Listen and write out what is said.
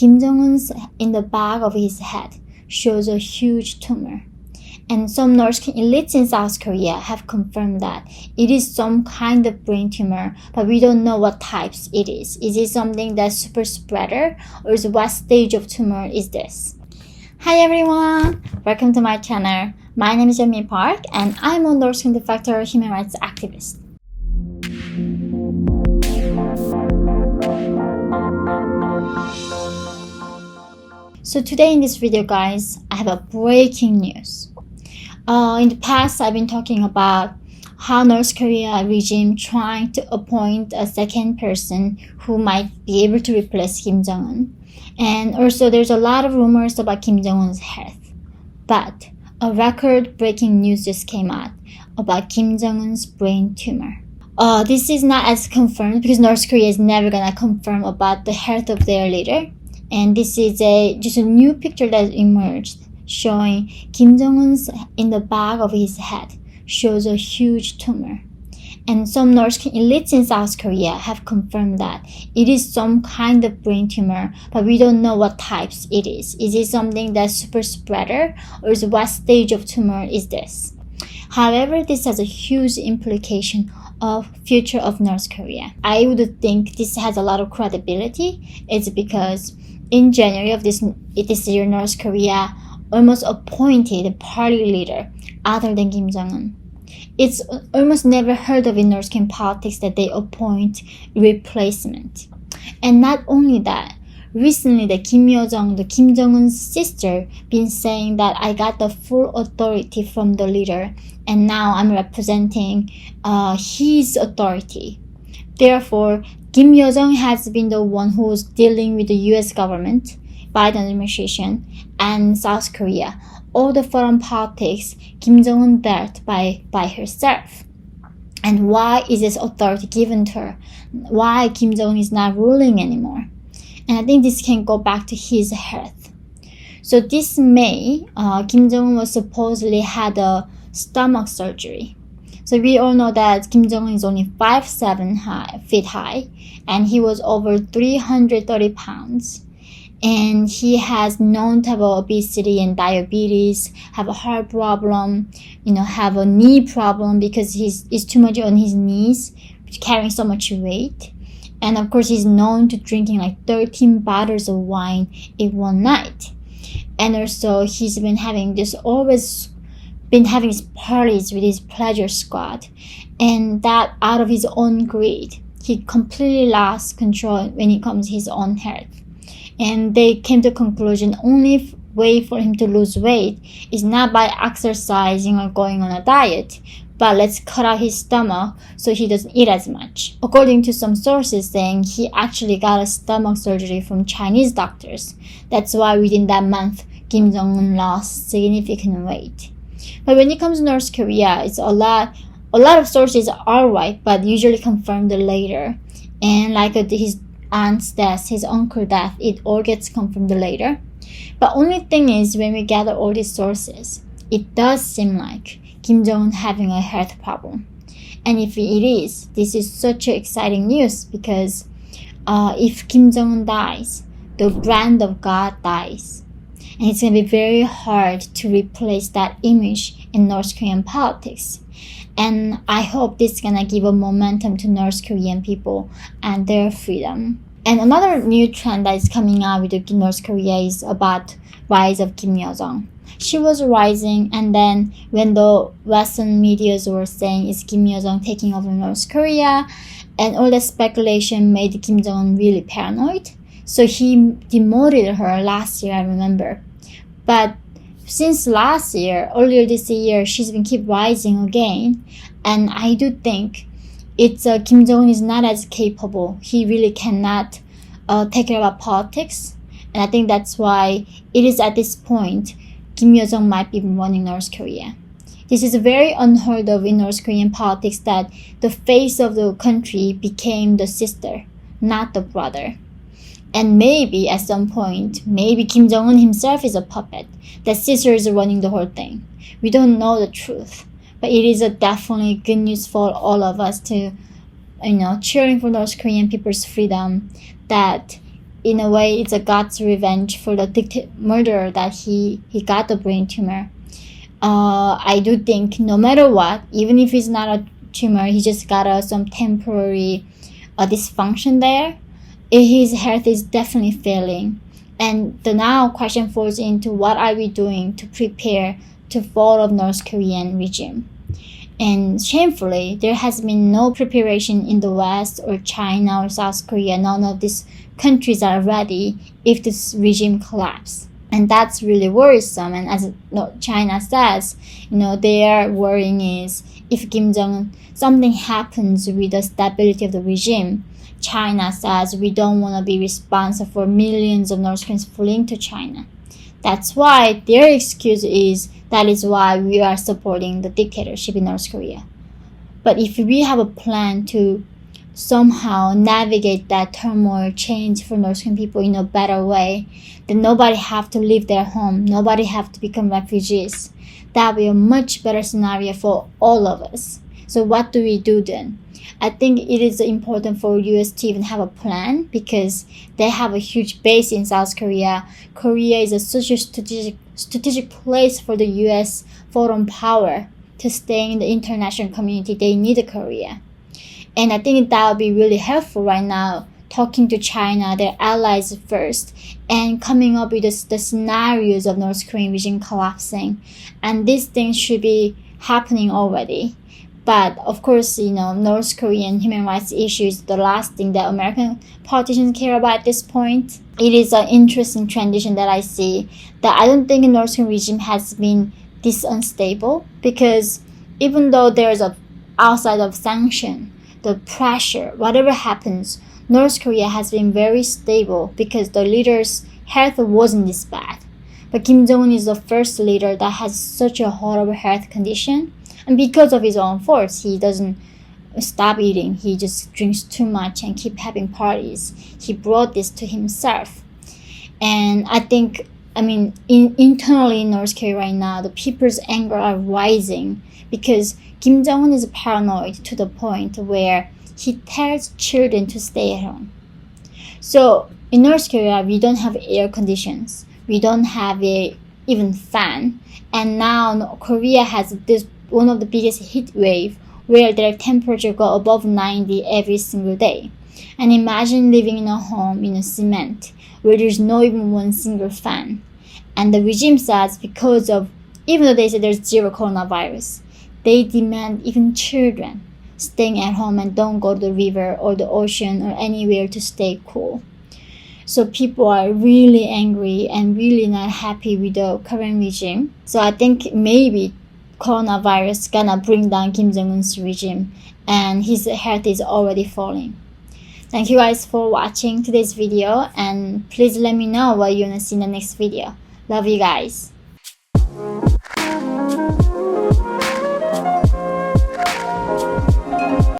Kim Jong-un's in the back of his head shows a huge tumor. And some North elites in South Korea have confirmed that it is some kind of brain tumor, but we don't know what types it is. Is it something that's super spreader, or is what stage of tumor is this? Hi everyone! Welcome to my channel. My name is Yeonmi Park, and I'm a North Korean defector human rights activist. So today in this video, guys, I have a breaking news. In the past, I've been talking about how North Korea regime trying to appoint a second person who might be able to replace Kim Jong-un. And also there's a lot of rumors about Kim Jong-un's health. But a record-breaking news just came out about Kim Jong-un's brain tumor. This is not as confirmed because North Korea is never gonna confirm about the health of their leader. And this is just a new picture that emerged showing Kim Jong-un's in the back of his head shows a huge tumor. And some North elites in South Korea have confirmed that it is some kind of brain tumor, but we don't know what types it is. Is it something that's super spreader, or is what stage of tumor is this? However, this has a huge implication of future of North Korea. I would think this has a lot of credibility. It's because in January of this year, North Korea almost appointed a party leader other than Kim Jong-un. It's almost never heard of in North Korean politics that they appoint replacement. And not only that, recently the Kim Yo-jong, the Kim Jong-un's sister, been saying that I got the full authority from the leader and now I'm representing his authority. Therefore, Kim Yo-jong has been the one who's dealing with the US government, Biden administration, and South Korea. All the foreign politics, Kim Jong-un dealt by herself. And why is this authority given to her? Why Kim Jong-un is not ruling anymore? And I think this can go back to his health. So this May, Kim Jong-un was supposedly had a stomach surgery. So we all know that Kim Jong-un is only 5'7" feet high, and he was over 330 pounds. And he has known to have obesity and diabetes, have a heart problem, have a knee problem because he's too much on his knees, carrying so much weight. And of course, he's known to drinking like 13 bottles of wine in one night. And also, he's been having always been having his parties with his pleasure squad. And that out of his own greed, he completely lost control when it comes to his own health. And they came to the conclusion only way for him to lose weight is not by exercising or going on a diet, but let's cut out his stomach so he doesn't eat as much. According to some sources saying he actually got a stomach surgery from Chinese doctors. That's why within that month, Kim Jong-un lost significant weight. But when it comes to North Korea, it's a lot of sources are right, but usually confirmed later. And like his aunt's death, his uncle's death, it all gets confirmed later. But only thing is, when we gather all these sources, it does seem like Kim Jong-un having a health problem. And if it is, this is such an exciting news because if Kim Jong-un dies, the brand of God dies. And it's going to be very hard to replace that image in North Korean politics. And I hope this is going to give a momentum to North Korean people and their freedom. And another new trend that is coming out with North Korea is about rise of Kim Yo-jong. She was rising, and then when the Western medias were saying is Kim Yo-jong taking over North Korea, and all the speculation made Kim Jong-un really paranoid. So he demoted her last year, I remember. But since last year, earlier this year, she's been keep rising again. And I do think it's Kim Jong-un is not as capable. He really cannot take care of politics. And I think that's why it is at this point, Kim Yo-jong might be running North Korea. This is very unheard of in North Korean politics that the face of the country became the sister, not the brother. And maybe at some point, maybe Kim Jong-un himself is a puppet. The sister is running the whole thing. We don't know the truth. But it is definitely good news for all of us to, cheering for North Korean people's freedom, that in a way, it's a God's revenge for the murderer that he got the brain tumor. I do think no matter what, even if it's not a tumor, he just got some temporary dysfunction there. His health is definitely failing. And the now question falls into what are we doing to prepare to fall of North Korean regime. And shamefully, there has been no preparation in the West or China or South Korea. None of these countries are ready if this regime collapses. And that's really worrisome. And as China says, their worrying is if Kim Jong-un, something happens with the stability of the regime, China says we don't want to be responsible for millions of North Koreans fleeing to China. That's why their excuse is that is why we are supporting the dictatorship in North Korea. But if we have a plan to somehow navigate that turmoil change for North Korean people in a better way, then nobody have to leave their home, nobody have to become refugees. That will be a much better scenario for all of us. So what do we do then? I think it is important for US to even have a plan because they have a huge base in South Korea. Korea is such a strategic place for the US foreign power to stay in the international community. They need Korea. And I think that would be really helpful right now, talking to China, their allies first, and coming up with the scenarios of North Korean regime collapsing. And these things should be happening already. But of course, North Korean human rights issues is the last thing that American politicians care about at this point. It is an interesting transition that I see, that I don't think the North Korean regime has been this unstable, because even though there's a outside of sanction, the pressure, whatever happens, North Korea has been very stable because the leader's health wasn't this bad. But Kim Jong-un is the first leader that has such a horrible health condition. And because of his own fault, he doesn't stop eating. He just drinks too much and keep having parties. He brought this to himself. And I think, internally in North Korea right now, the people's anger are rising because Kim Jong-un is paranoid to the point where he tells children to stay at home. So in North Korea, we don't have air conditions. We don't have even fan. And now Korea has this one of the biggest heat wave where their temperature go above 90 every single day. And imagine living in a home in a cement where there's no even one single fan. And the regime says because of, even though they say there's zero coronavirus, they demand even children staying at home and don't go to the river or the ocean or anywhere to stay cool. So people are really angry and really not happy with the current regime. So I think maybe coronavirus gonna bring down Kim Jong-un's regime, and his health is already falling. Thank you guys for watching today's video, and please let me know what you wanna see in the next video. Love you guys.